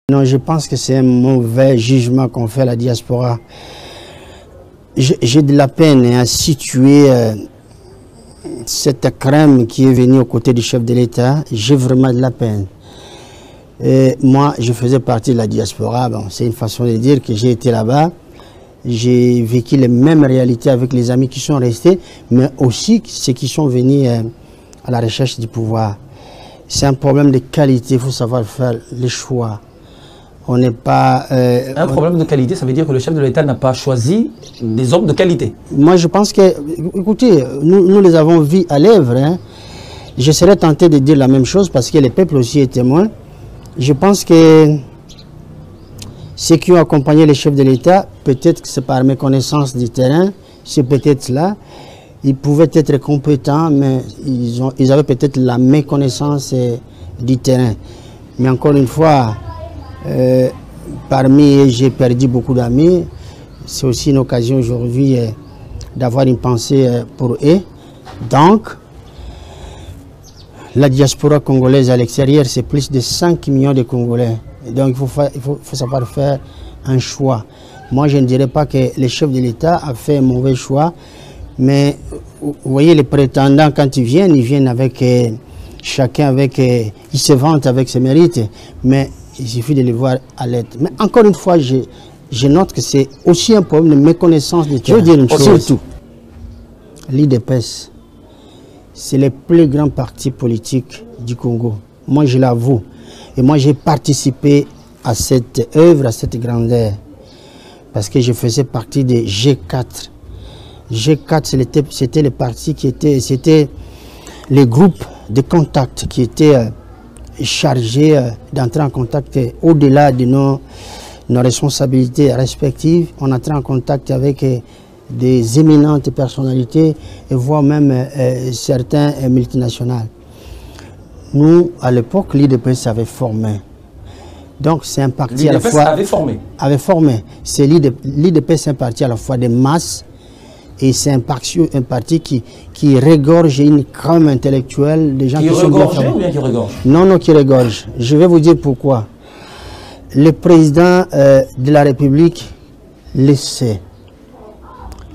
Non, je pense que c'est un mauvais jugement qu'on fait à la diaspora. J'ai de la peine à situer cette crème qui est venue aux côtés du chef de l'État. J'ai vraiment de la peine. Et moi, je faisais partie de la diaspora. Bon, c'est une façon de dire que j'ai été là-bas. J'ai vécu les mêmes réalités avec les amis qui sont restés, mais aussi ceux qui sont venus à la recherche du pouvoir. C'est un problème de qualité, il faut savoir faire les choix. On n'est pas... un problème de qualité, ça veut dire que le chef de l'État n'a pas choisi des hommes de qualité. Moi, je pense que... Écoutez, nous les avons vus à l'œuvre. Hein. Je serais tenté de dire la même chose parce que les peuples aussi est témoin. Je pense que ceux qui ont accompagné les chefs de l'État, peut-être que c'est par méconnaissance du terrain, c'est peut-être cela. Ils pouvaient être compétents, mais ils avaient peut-être la méconnaissance du terrain. Mais encore une fois... parmi eux, j'ai perdu beaucoup d'amis. C'est aussi une occasion aujourd'hui d'avoir une pensée pour eux. Donc, la diaspora congolaise à l'extérieur, c'est plus de 5 millions de Congolais. Et donc, il faut savoir faire un choix. Moi, je ne dirais pas que le chef de l'État a fait un mauvais choix. Mais, vous voyez, les prétendants, quand ils viennent avec... chacun avec... ils se vantent avec ses mérites. Mais... il suffit de les voir à l'aide. Mais encore une fois, je note que c'est aussi un problème de méconnaissance du terrain. Je veux dire une chose. Surtout, l'UDPS, c'est le plus grand parti politique du Congo. Moi, je l'avoue. Et moi, j'ai participé à cette œuvre, à cette grandeur. Parce que je faisais partie de G4. G4, c'était le parti qui était... C'était les groupes de contact qui étaient... chargé d'entrer en contact au-delà de nos responsabilités respectives. On entrait en contact avec des éminentes personnalités et voire même certains multinationales. Nous, à l'époque, l'IDPS avait formé. Donc c'est un parti à la fois... avait formé. L'IDPS est un parti à la fois de masse et c'est un parti qui regorge une crème intellectuelle des gens qui sont bien formés. Ou bien qui regorge? Non, qui regorge. Je vais vous dire pourquoi. Le président de la République le sait.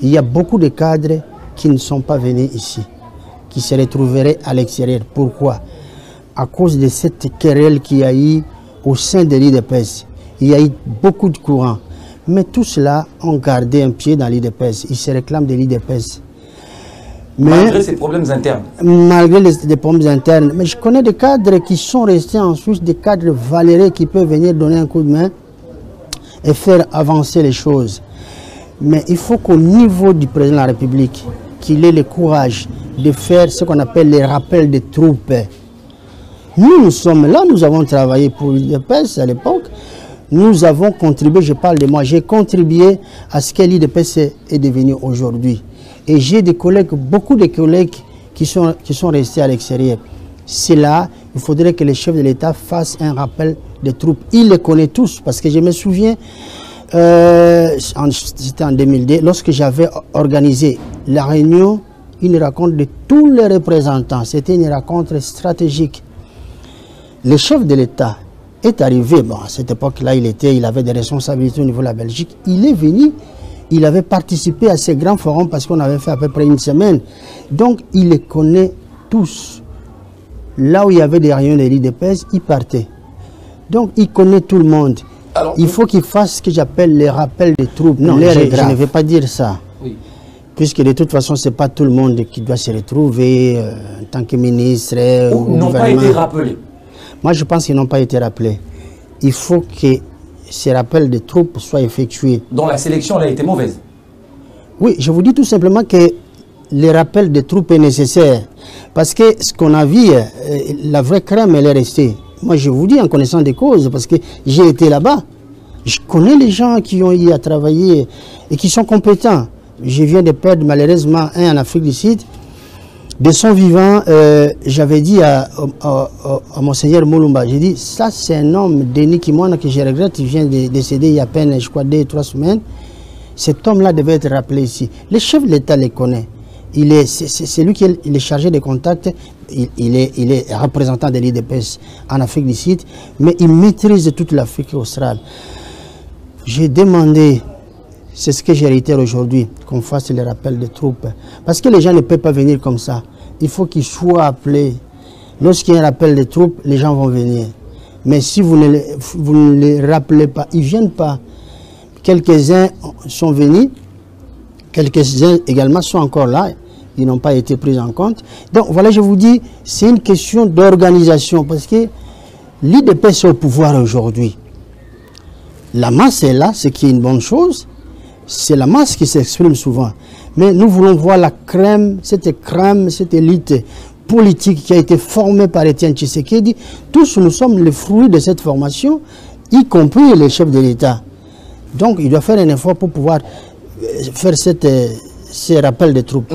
Il y a beaucoup de cadres qui ne sont pas venus ici, qui se retrouveraient à l'extérieur. Pourquoi? À cause de cette querelle qu'il y a eu au sein de l'IDPS. Il y a eu beaucoup de courants. Mais tous cela ont gardé un pied dans l'IDPS. Ils se réclament de l'IDPS. Malgré ces problèmes internes. Malgré les problèmes internes. Mais je connais des cadres qui sont restés en Suisse, des cadres valérés qui peuvent venir donner un coup de main et faire avancer les choses. Mais il faut qu'au niveau du président de la République, qu'il ait le courage de faire ce qu'on appelle les rappels de troupes. Nous sommes là, nous avons travaillé pour l'IDPS à l'époque. Nous avons contribué, je parle de moi, j'ai contribué à ce que l'IDPS est devenu aujourd'hui. Et j'ai des collègues, beaucoup de collègues qui sont restés à l'extérieur. C'est là, il faudrait que le chef de l'État fasse un rappel des troupes. Il les connaît tous, parce que je me souviens, c'était en 2002, lorsque j'avais organisé la réunion, une rencontre de tous les représentants. C'était une rencontre stratégique. Le chef de l'État est arrivé, bon, à cette époque-là, il avait des responsabilités au niveau de la Belgique. Il est venu, il avait participé à ces grands forums parce qu'on avait fait à peu près une semaine. Donc, il les connaît tous. Là où il y avait des réunions de l'IDPS, il partait. Donc, il connaît tout le monde. Alors, il faut qu'il fasse ce que j'appelle les rappels des troupes. Non, je ne vais pas dire ça. Oui. Puisque de toute façon, ce n'est pas tout le monde qui doit se retrouver en tant que ministre. Ou n'ont pas été rappelés. Moi, je pense qu'ils n'ont pas été rappelés. Il faut que ces rappels de troupes soient effectués. Donc la sélection elle a été mauvaise? Oui, je vous dis tout simplement que les rappels de troupes est nécessaire. Parce que ce qu'on a vu, la vraie crème, elle est restée. Moi, je vous dis en connaissant des causes, parce que j'ai été là-bas. Je connais les gens qui ont eu à travailler et qui sont compétents. Je viens de perdre malheureusement un en Afrique du Sud. De son vivant, j'avais dit à Monseigneur Moulumba, j'ai dit, ça c'est un homme, Denis Kimwana, que je regrette, il vient de décéder il y a à peine, je crois, 2 ou 3 semaines. Cet homme-là devait être rappelé ici. Le chef de l'État les connaît. C'est lui qui est chargé des contacts, il est représentant de l'IDPS en Afrique du Sud, mais il maîtrise toute l'Afrique australe. J'ai demandé, c'est ce que j'ai réitéré aujourd'hui, qu'on fasse les rappels de troupes. Parce que les gens ne peuvent pas venir comme ça. Il faut qu'ils soient appelés. Lorsqu'il y a un rappel de troupes, les gens vont venir. Mais si vous ne les rappelez pas, ils ne viennent pas. Quelques-uns sont venus, quelques-uns également sont encore là. Ils n'ont pas été pris en compte. Donc voilà, je vous dis, c'est une question d'organisation. Parce que l'IDPS est au pouvoir aujourd'hui. La masse est là, ce qui est une bonne chose. C'est la masse qui s'exprime souvent. Mais nous voulons voir la crème, cette élite politique qui a été formée par Étienne Tshisekedi. Tous nous sommes les fruits de cette formation, y compris les chefs de l'État. Donc il doit faire un effort pour pouvoir faire ces rappels de troupes.